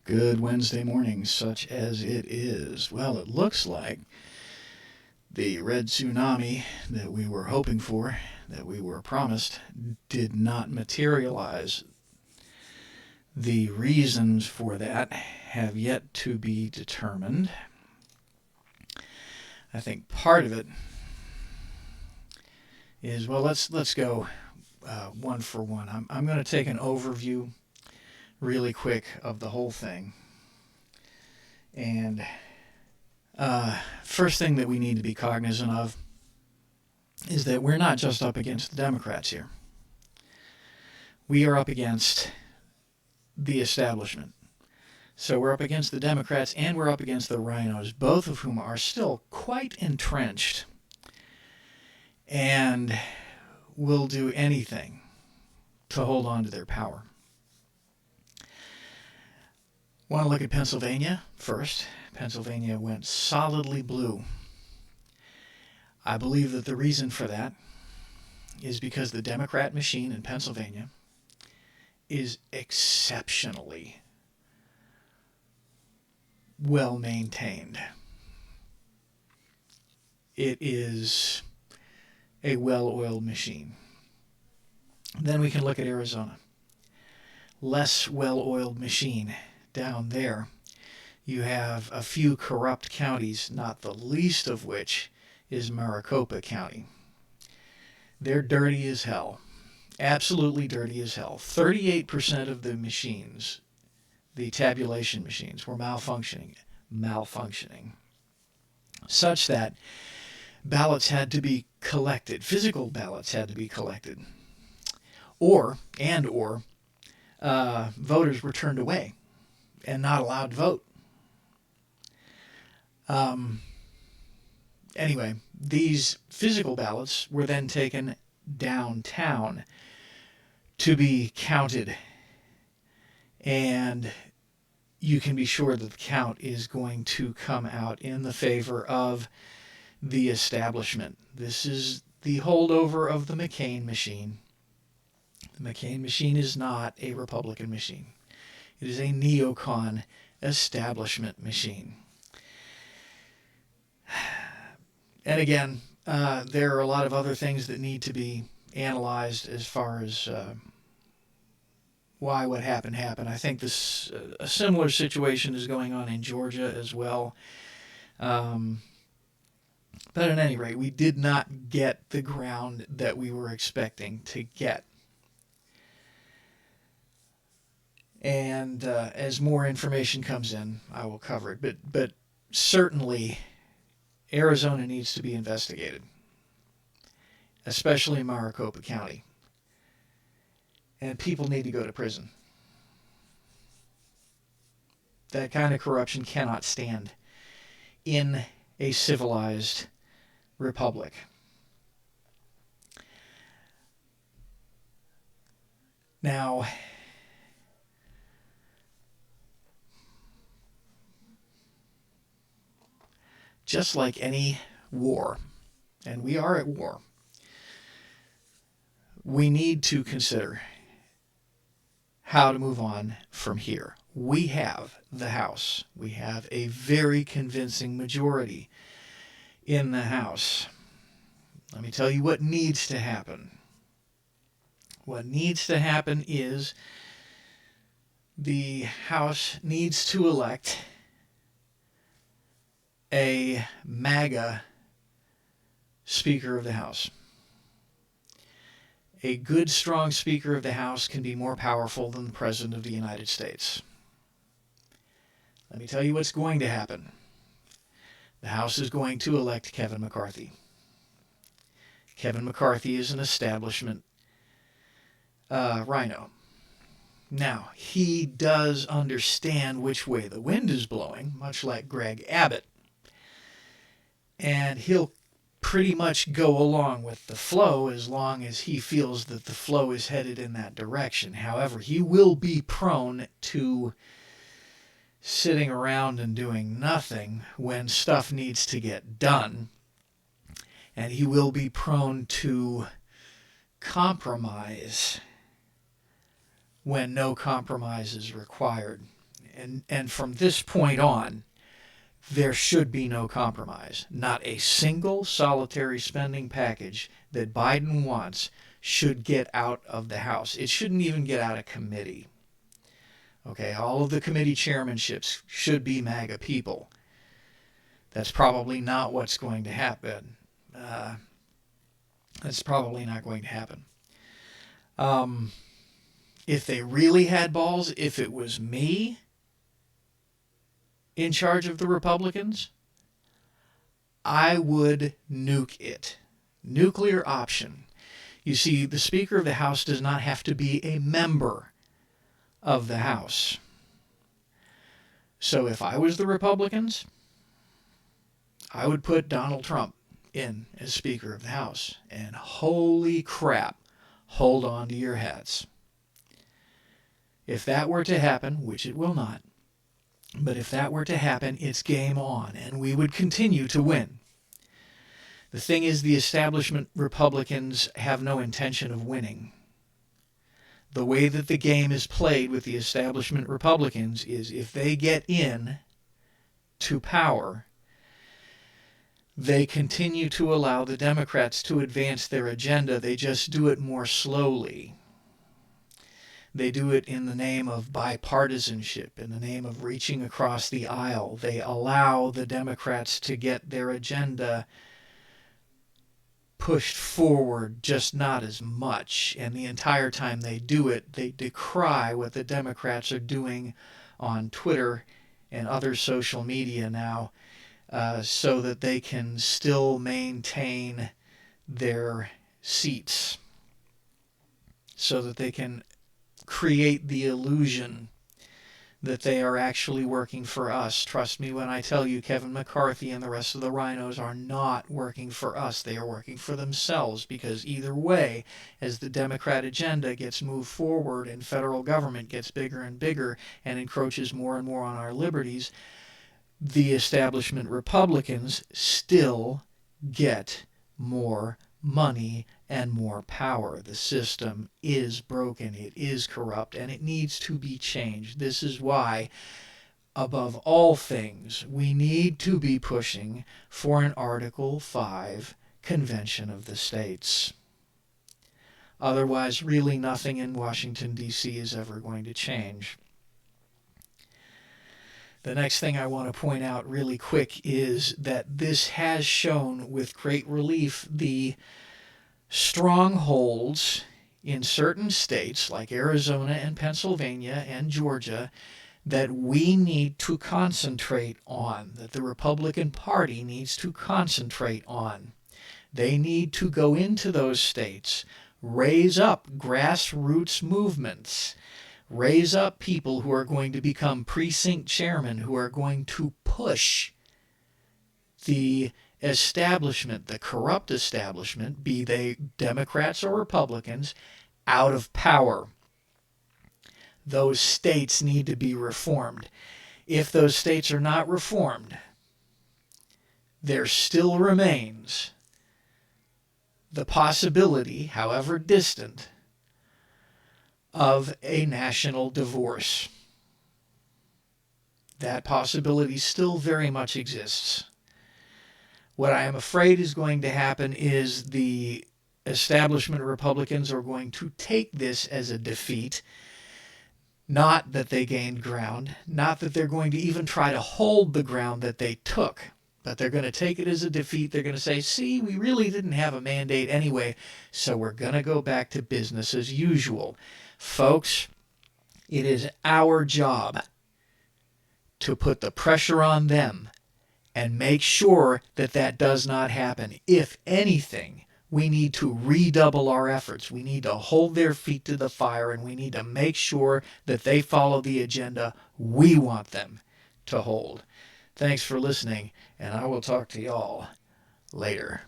Good Wednesday morning, such as it is. Well, it looks like the red tsunami that we were hoping for, that we were promised, did not materialize. The reasons for that have yet to be determined. I think part of it is, well, let's go one for one. I'm going to take an overview really quick of the whole thing. And first thing that we need to be cognizant of is that we're not just up against the Democrats here. We are up against the establishment. So we're up against the Democrats and we're up against the rhinos, both of whom are still quite entrenched and will do anything to hold on to their power. Want to look at Pennsylvania first. Pennsylvania went solidly blue. I believe that the reason for that is because the Democrat machine in Pennsylvania is exceptionally well maintained. It is a well-oiled machine. Then we can look at Arizona. Less well-oiled machine. Down there, you have a few corrupt counties, not the least of which is Maricopa County. They're dirty as hell. Absolutely dirty as hell. 38% of the machines, the tabulation machines, were malfunctioning, such that ballots had to be collected, physical ballots had to be collected, or voters were turned away and not allowed to vote. Anyway, these physical ballots were then taken downtown to be counted. And you can be sure that the count is going to come out in the favor of the establishment. This is the holdover of the McCain machine. The McCain machine is not a Republican machine. It is a neocon establishment machine. And again, there are a lot of other things that need to be analyzed as far as why what happened. I think a similar situation is going on in Georgia as well. But at any rate, we did not get the ground that we were expecting to get. And as more information comes in, I will cover it. But certainly, Arizona needs to be investigated, especially Maricopa County. And people need to go to prison. That kind of corruption cannot stand in a civilized republic. Now, just like any war, and we are at war, we need to consider how to move on from here. We have the House. We have a very convincing majority in the House. Let me tell you what needs to happen. What needs to happen is the House needs to elect a MAGA Speaker of the House. A good, strong Speaker of the House can be more powerful than the President of the United States. Let me tell you what's going to happen. The House is going to elect Kevin McCarthy. Kevin McCarthy is an establishment rhino. Now, he does understand which way the wind is blowing, much like Greg Abbott. And he'll pretty much go along with the flow as long as he feels that the flow is headed in that direction. However, he will be prone to sitting around and doing nothing when stuff needs to get done. And he will be prone to compromise when no compromise is required. And from this point on, there should be no compromise. Not a single solitary spending package that Biden wants should get out of the House. It shouldn't even get out of committee. Okay, all of the committee chairmanships should be MAGA people. That's probably not what's going to happen. That's probably not going to happen. If they really had balls, if it was me in charge of the Republicans, I would nuke it. Nuclear option. You see, the Speaker of the House does not have to be a member of the House. So if I was the Republicans, I would put Donald Trump in as Speaker of the House. And holy crap, hold on to your hats. If that were to happen, which it will not, but if that were to happen, it's game on, and we would continue to win. The thing is, the establishment Republicans have no intention of winning. The way that the game is played with the establishment Republicans is if they get in to power, they continue to allow the Democrats to advance their agenda. They just do it more slowly. They do it in the name of bipartisanship, in the name of reaching across the aisle. They allow the Democrats to get their agenda pushed forward, just not as much. And the entire time they do it, they decry what the Democrats are doing on Twitter and other social media now, so that they can still maintain their seats, so that they can create the illusion that they are actually working for us. Trust me when I tell you, Kevin McCarthy and the rest of the rhinos are not working for us. They are working for themselves, because either way, as the Democrat agenda gets moved forward and federal government gets bigger and bigger and encroaches more and more on our liberties, the establishment Republicans still get more money and more power. The system is broken, it is corrupt, and it needs to be changed. This is why, above all things, we need to be pushing for an Article 5 Convention of the States. Otherwise, really nothing in Washington, D.C. is ever going to change. The next thing I want to point out really quick is that this has shown with great relief the strongholds in certain states like Arizona and Pennsylvania and Georgia that we need to concentrate on, that the Republican Party needs to concentrate on. They need to go into those states, raise up grassroots movements, raise up people who are going to become precinct chairmen, who are going to push the establishment, the corrupt establishment, be they Democrats or Republicans, out of power. Those states need to be reformed. If those states are not reformed, there still remains the possibility, however distant, of a national divorce. That possibility still very much exists. What I am afraid is going to happen is the establishment Republicans are going to take this as a defeat. Not that they gained ground, not that they're going to even try to hold the ground that they took, but they're going to take it as a defeat. They're going to say, see, we really didn't have a mandate anyway, so we're going to go back to business as usual. Folks, it is our job to put the pressure on them and make sure that that does not happen. If anything, we need to redouble our efforts. We need to hold their feet to the fire, and we need to make sure that they follow the agenda we want them to hold. Thanks for listening, and I will talk to y'all later.